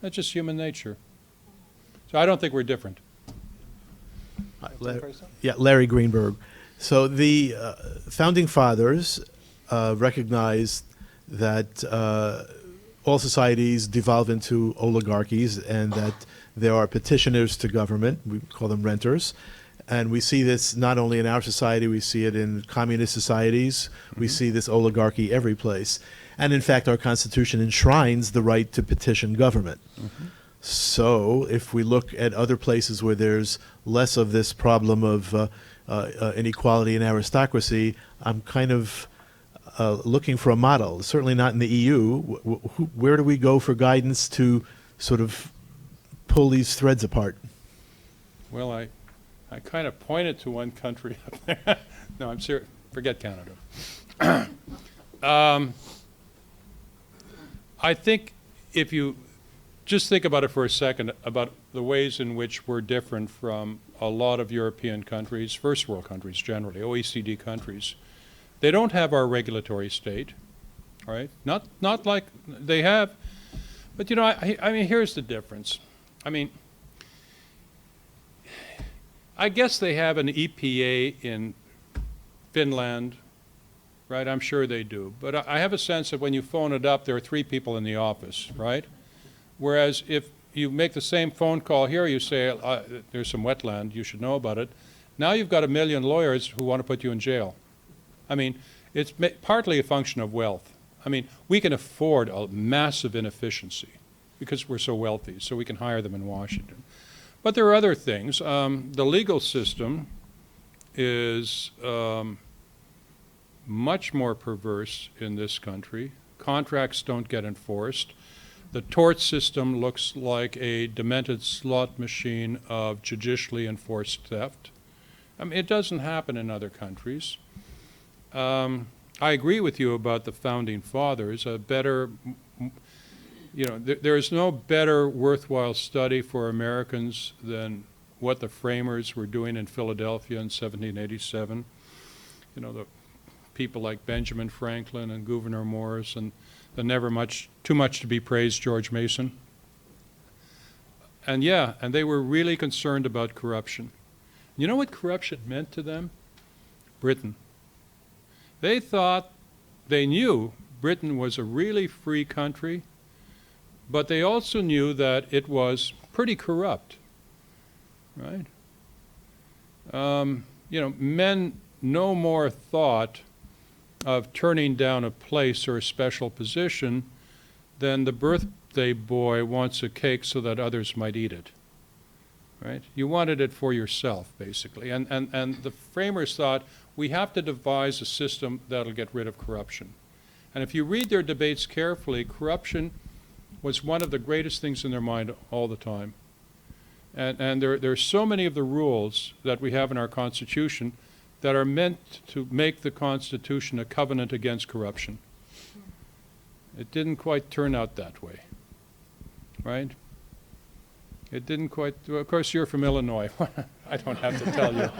Speaker 2: That's just human nature. So I don't think we're different.
Speaker 4: Larry Greenberg. So the founding fathers recognized that all societies devolve into oligarchies and that there are petitioners to government. We call them renters. And we see this not only in our society, we see it in communist societies. Mm-hmm. We see this oligarchy every place. And in fact, our Constitution enshrines the right to petition government. Mm-hmm. So if we look at other places where there's less of this problem of inequality and aristocracy, I'm kind of looking for a model. Certainly not in the EU. Where do we go for guidance to sort of pull these threads apart?
Speaker 2: Well, I kind of pointed to one country up there. No, I'm serious. Forget Canada. I think if you just think about it for a second, about the ways in which we're different from a lot of European countries, first world countries generally, OECD countries. They don't have our regulatory state, right? Not like they have, but you know, I mean, here's the difference. I mean, I guess they have an EPA in Finland, right? I'm sure they do. But I have a sense that when you phone it up, there are 3 people in the office, right? Whereas if you make the same phone call here, you say, there's some wetland, you should know about it. Now you've got 1 million lawyers who want to put you in jail. I mean, it's partly a function of wealth. I mean, we can afford a massive inefficiency because we're so wealthy, so we can hire them in Washington. But there are other things. The legal system is much more perverse in this country. Contracts don't get enforced. The tort system looks like a demented slot machine of judicially enforced theft. I mean, it doesn't happen in other countries. I agree with you about the Founding Fathers. A better, there is no better worthwhile study for Americans than what the framers were doing in Philadelphia in 1787. The people like Benjamin Franklin and Gouverneur Morris and the never too much to be praised George Mason. And they were really concerned about corruption. You know what corruption meant to them? Britain. They knew Britain was a really free country, but they also knew that it was pretty corrupt, right? Men no more thought of turning down a place or a special position than the birthday boy wants a cake so that others might eat it, right? You wanted it for yourself, basically. And the framers thought, we have to devise a system that'll get rid of corruption. And if you read their debates carefully, corruption was one of the greatest things in their mind all the time. And there are so many of the rules that we have in our Constitution that are meant to make the Constitution a covenant against corruption. It didn't quite turn out that way, right? It didn't quite, of course you're from Illinois. I don't have to tell you.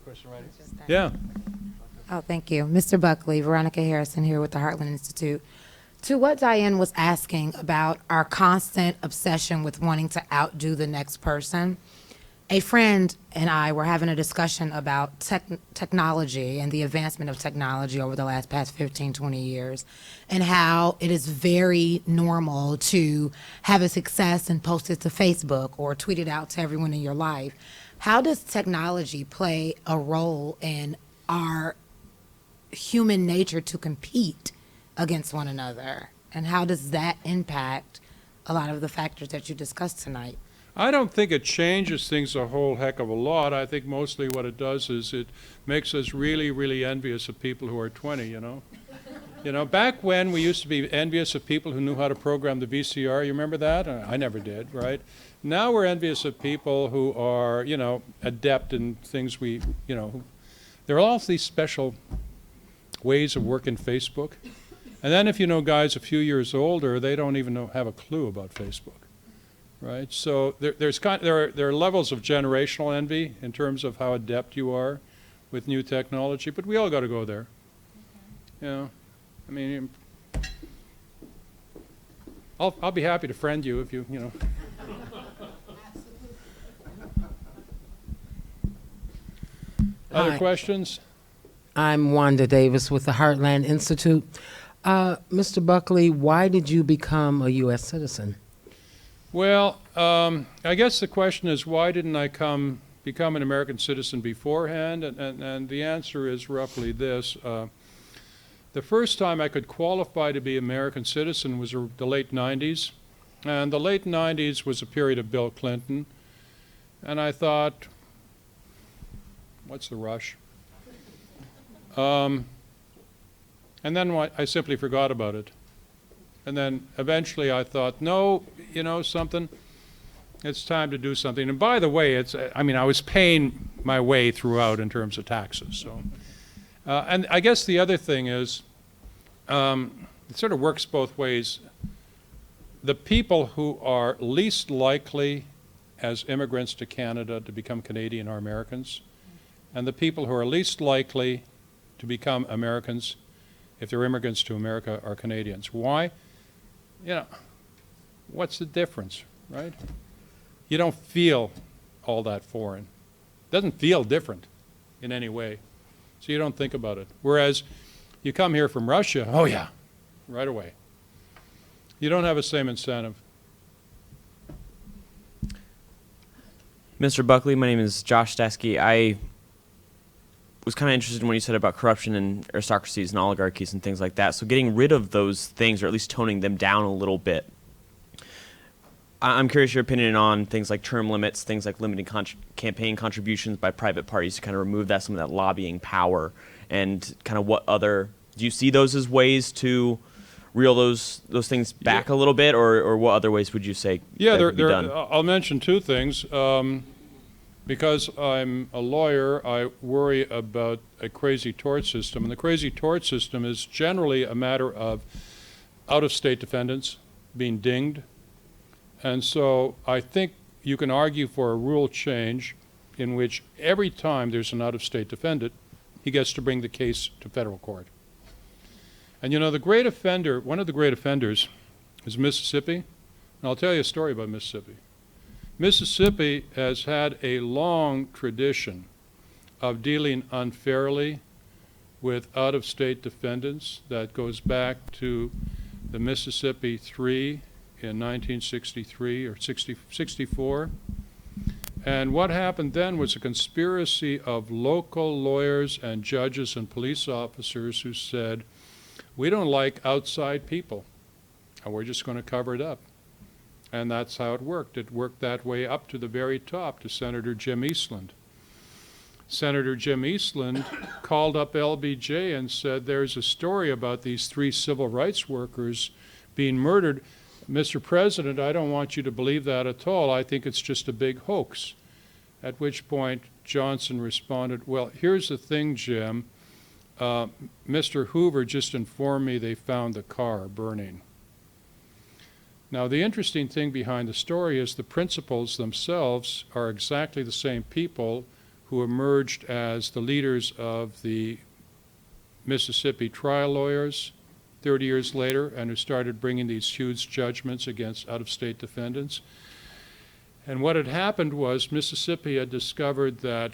Speaker 1: Question right here.
Speaker 2: Yeah.
Speaker 5: Oh, thank you. Mr. Buckley, Veronica Harrison here with the Heartland Institute. To what Diane was asking about our constant obsession with wanting to outdo the next person, a friend and I were having a discussion about technology and the advancement of technology over the past 15, 20 years, and how it is very normal to have a success and post it to Facebook or tweet it out to everyone in your life. How does technology play a role in our human nature to compete against one another? And how does that impact a lot of the factors that you discussed tonight?
Speaker 2: I don't think it changes things a whole heck of a lot. I think mostly what it does is it makes us really, really envious of people who are 20, back when we used to be envious of people who knew how to program the VCR, you remember that? I never did, right? Now we're envious of people who are, adept in things there are all these special ways of working Facebook. And then if you know guys a few years older, they don't even have a clue about Facebook, right? So there are levels of generational envy in terms of how adept you are with new technology, but we all got to go there. I mean, I'll be happy to friend you if you. Other questions?
Speaker 6: I'm Wanda Davis with the Heartland Institute. Mr. Buckley, why did you become a U.S. citizen?
Speaker 2: Well, I guess the question is, why didn't I become an American citizen beforehand? And the answer is roughly this. The first time I could qualify to be an American citizen was the late 90s. And the late 90s was a period of Bill Clinton. And I thought, what's the rush? And then I simply forgot about it. And then eventually I thought, no, something, it's time to do something. And by the way, I was paying my way throughout in terms of taxes. So, and I guess the other thing is, it sort of works both ways. The people who are least likely as immigrants to Canada to become Canadian are Americans, and the people who are least likely to become Americans if they're immigrants to America are Canadians. Why? What's the difference, right? You don't feel all that foreign. It doesn't feel different. in any way. So you don't think about it. Whereas you come here from Russia, oh yeah, right away. You don't have the same incentive.
Speaker 7: Mr. Buckley, my name is Josh Stasky. I was kind of interested in what you said about corruption and aristocracies and oligarchies and things like that. So getting rid of those things, or at least toning them down a little bit. I'm curious your opinion on things like term limits, things like limiting campaign contributions by private parties to kind of remove some of that lobbying power, and kind of what other, do you see those as ways to reel those things back a little bit, or what other ways would you say that could be done?
Speaker 2: I'll mention two things. Because I'm a lawyer, I worry about a crazy tort system, and the crazy tort system is generally a matter of out-of-state defendants being dinged. And so I think you can argue for a rule change in which every time there's an out-of-state defendant, he gets to bring the case to federal court. And you know, the great offender, one of the great offenders is Mississippi. And I'll tell you a story about Mississippi. Mississippi has had a long tradition of dealing unfairly with out-of-state defendants that goes back to the Mississippi 3 in 1963 or 64. And what happened then was a conspiracy of local lawyers and judges and police officers who said, we don't like outside people, and we're just going to cover it up. And that's how it worked. It worked that way up to the very top, to Senator Jim Eastland. Senator Jim Eastland called up LBJ and said, there's a story about these 3 civil rights workers being murdered. Mr. President, I don't want you to believe that at all. I think it's just a big hoax. At which point Johnson responded, well, here's the thing, Jim. Mr. Hoover just informed me they found the car burning. Now, the interesting thing behind the story is the principals themselves are exactly the same people who emerged as the leaders of the Mississippi trial lawyers 30 years later, and who started bringing these huge judgments against out-of-state defendants. And what had happened was Mississippi had discovered that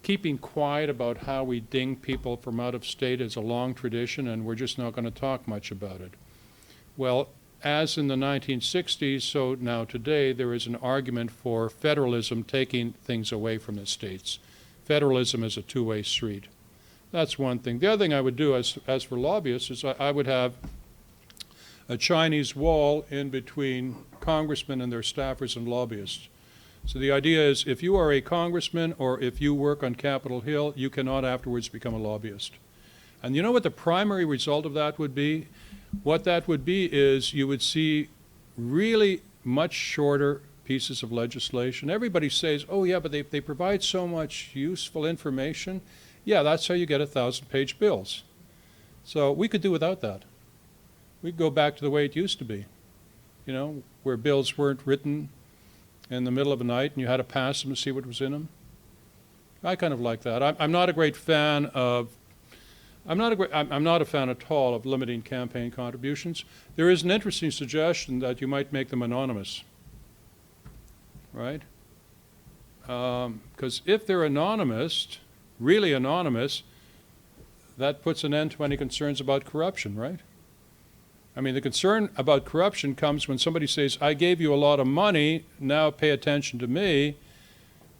Speaker 2: keeping quiet about how we ding people from out of state is a long tradition, and we're just not going to talk much about it. Well, as in the 1960s, so now today, there is an argument for federalism taking things away from the states. Federalism is a two-way street. That's one thing. The other thing I would do as for lobbyists is I would have a Chinese wall in between congressmen and their staffers and lobbyists. So the idea is if you are a congressman or if you work on Capitol Hill, you cannot afterwards become a lobbyist. And you know what the primary result of that would be? What that would be is you would see really much shorter pieces of legislation. Everybody says, oh yeah, but they provide so much useful information. Yeah, that's how you get 1,000-page bills. So we could do without that. We'd go back to the way it used to be, you know, where bills weren't written in the middle of the night and you had to pass them to see what was in them. I kind of like that. I'm not a great fan of I'm not a fan at all of limiting campaign contributions. There is an interesting suggestion that you might make them anonymous, right? Because if they're anonymous, really anonymous, that puts an end to any concerns about corruption, right? I mean, the concern about corruption comes when somebody says, I gave you a lot of money, now pay attention to me.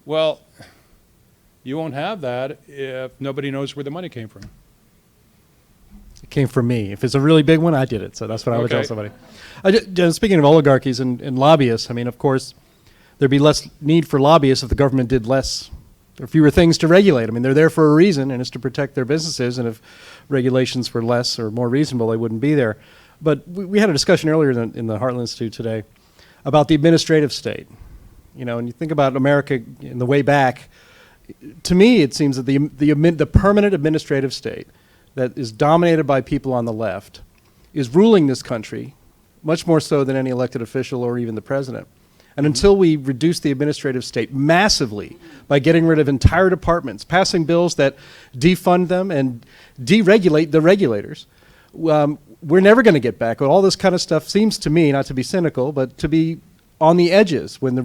Speaker 2: Well, you won't have that if nobody knows where the money came from.
Speaker 1: It came from me. If it's a really big one, I did it. So that's what I would tell somebody. Speaking of oligarchies and lobbyists, I mean, of course, there'd be less need for lobbyists if the government did less. There are fewer things to regulate. I mean, they're there for a reason, and it's to protect their businesses. And if regulations were less or more reasonable, they wouldn't be there. But we had a discussion earlier in the Heartland Institute today about the administrative state. You know, and you think about America in the way back, to me it seems that the permanent administrative state that is dominated by people on the left is ruling this country much more so than any elected official or even the president. And until we reduce the administrative state massively by getting rid of entire departments, passing bills that defund them and deregulate the regulators, we're never going to get back. All this kind of stuff seems to me, not to be cynical, but to be on the edges when a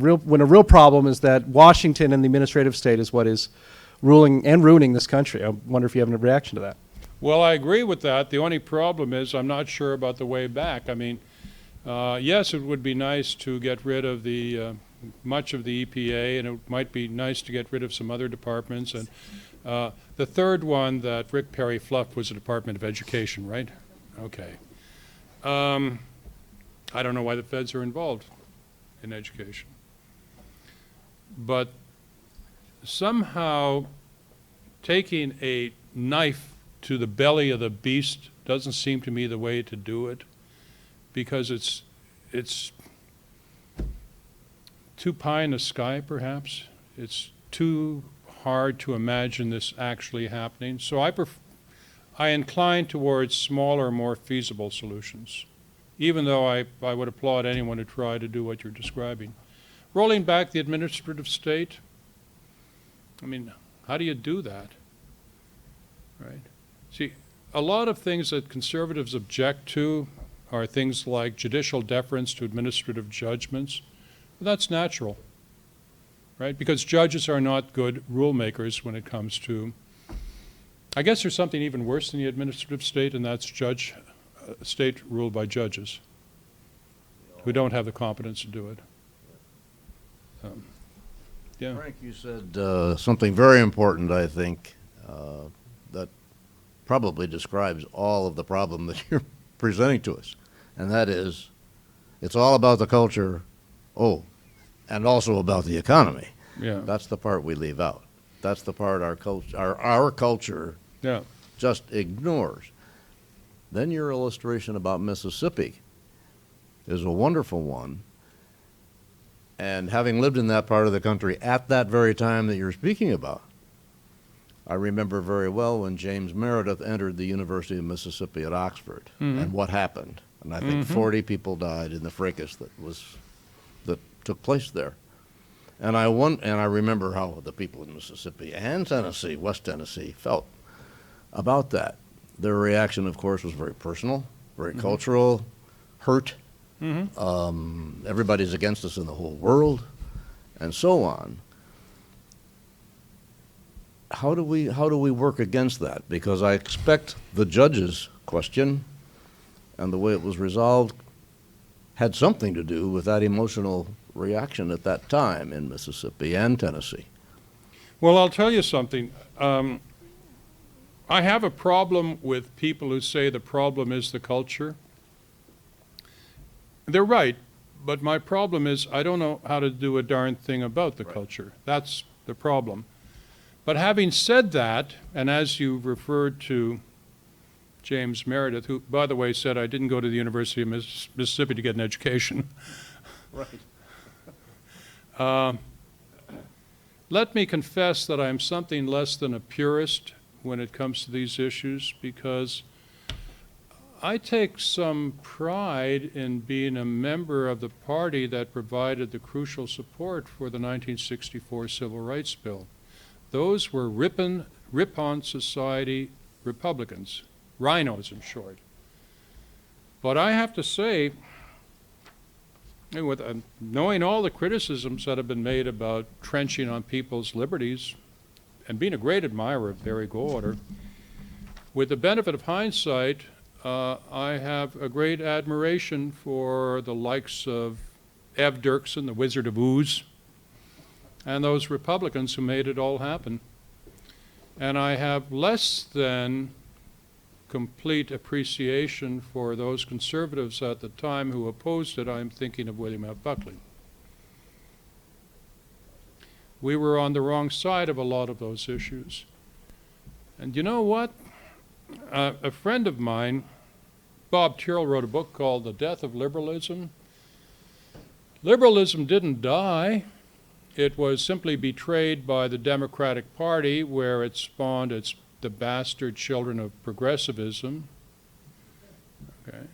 Speaker 1: real problem is that Washington and the administrative state is what is ruling and ruining this country. I wonder if you have a reaction to that.
Speaker 2: Well, I agree with that. The only problem is I'm not sure about the way back. I mean, yes, it would be nice to get rid of the much of the EPA, and it might be nice to get rid of some other departments. And the third one that Rick Perry fluffed was the Department of Education, right? Okay. I don't know why the feds are involved in education. But somehow taking a knife to the belly of the beast doesn't seem to me the way to do it, because it's too pie in the sky, perhaps. It's too hard to imagine this actually happening. So I incline towards smaller, more feasible solutions, even though I would applaud anyone who tried to do what you're describing. Rolling back the administrative state, I mean, how do you do that, right? See, a lot of things that conservatives object to are things like judicial deference to administrative judgments. Well, that's natural, right? Because judges are not good rule makers when it comes to, I guess there's something even worse than the administrative state, and that's state ruled by judges who don't have the competence to do it. Yeah.
Speaker 8: Frank, you said something very important, I think, that probably describes all of the problem that you're presenting to us. And that is, it's all about the culture, and also about the economy.
Speaker 2: Yeah.
Speaker 8: That's the part we leave out. That's the part our culture
Speaker 2: Yeah.
Speaker 8: just ignores. Then your illustration about Mississippi is a wonderful one. And having lived in that part of the country at that very time that you're speaking about, I remember very well when James Meredith entered the University of Mississippi at Oxford, and what happened. And I think 40 people died in the fracas that took place there. And I remember how the people in Mississippi and Tennessee, West Tennessee, felt about that. Their reaction, of course, was very personal, very cultural, hurt. Everybody's against us in the whole world, and so on. How do we work against that? Because I expect the judge's question and the way it was resolved had something to do with that emotional reaction at that time in Mississippi and Tennessee.
Speaker 2: Well, I'll tell you something. I have a problem with people who say the problem is the culture. They're right, but my problem is I don't know how to do a darn thing about the culture. That's the problem. But having said that, and as you referred to James Meredith, who, by the way, said I didn't go to the University of Mississippi to get an education.
Speaker 8: Right.
Speaker 2: Let me confess that I'm something less than a purist when it comes to these issues, because I take some pride in being a member of the party that provided the crucial support for the 1964 Civil Rights Bill. Those were rip-on society Republicans, rhinos in short. But I have to say, with knowing all the criticisms that have been made about trenching on people's liberties, and being a great admirer of Barry Goldwater, with the benefit of hindsight, I have a great admiration for the likes of Ev Dirksen, the Wizard of Ooze, and those Republicans who made it all happen. And I have less than complete appreciation for those conservatives at the time who opposed it. I'm thinking of William F. Buckley. We were on the wrong side of a lot of those issues. And you know what? A friend of mine, Bob Tyrrell, wrote a book called The Death of Liberalism. Liberalism didn't die. It was simply betrayed by the Democratic Party, where it spawned the bastard children of progressivism. Okay.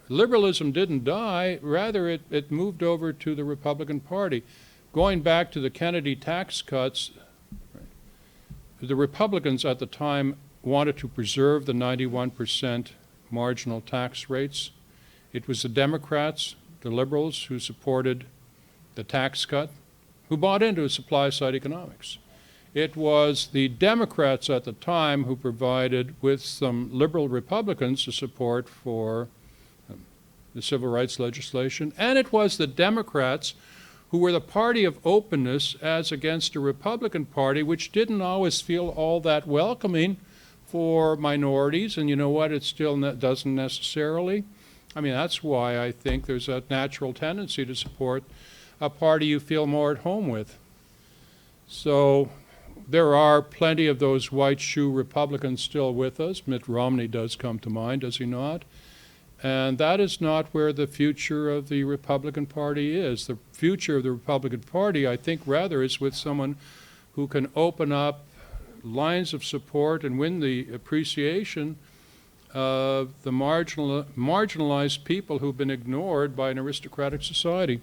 Speaker 2: Liberalism didn't die. Rather, it moved over to the Republican Party. Going back to the Kennedy tax cuts, the Republicans at the time wanted to preserve the 91% marginal tax rates. It was the Democrats, the liberals, who supported the tax cut, who bought into supply-side economics. It was the Democrats at the time who provided, with some liberal Republicans, the support for the civil rights legislation, and it was the Democrats who were the party of openness as against a Republican Party which didn't always feel all that welcoming for minorities, and you know what, it still doesn't necessarily. I mean, that's why I think there's a natural tendency to support a party you feel more at home with. So there are plenty of those white shoe Republicans still with us. Mitt Romney does come to mind, does he not? And that is not where the future of the Republican Party is. The future of the Republican Party, I think, rather is with someone who can open up lines of support and win the appreciation of the marginalized people who've been ignored by an aristocratic society.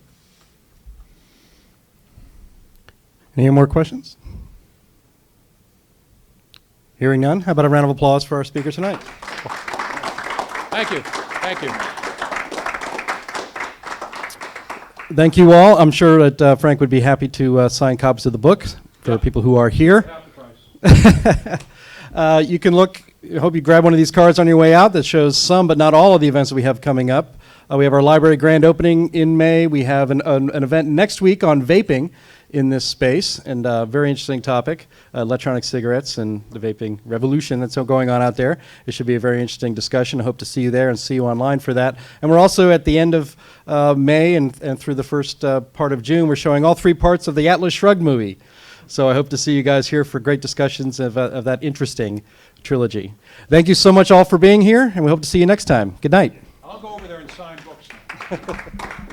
Speaker 1: Any more questions? Hearing none, how about a round of applause for our speaker tonight?
Speaker 2: Thank you. Thank you.
Speaker 1: Thank you all. I'm sure that Frank would be happy to sign copies of the book for people who are here. You can look, I hope you grab one of these cards on your way out that shows some but not all of the events that we have coming up. We have our library grand opening in May. We have an event next week on vaping in this space, and a very interesting topic, electronic cigarettes and the vaping revolution that's going on out there. It should be a very interesting discussion. I hope to see you there and see you online for that. And we're also at the end of May and through the first part of June, we're showing all 3 parts of the Atlas Shrugged movie. So I hope to see you guys here for great discussions of that interesting trilogy. Thank you so much all for being here, and we hope to see you next time. Good night.
Speaker 2: I'll go over there and sign books now.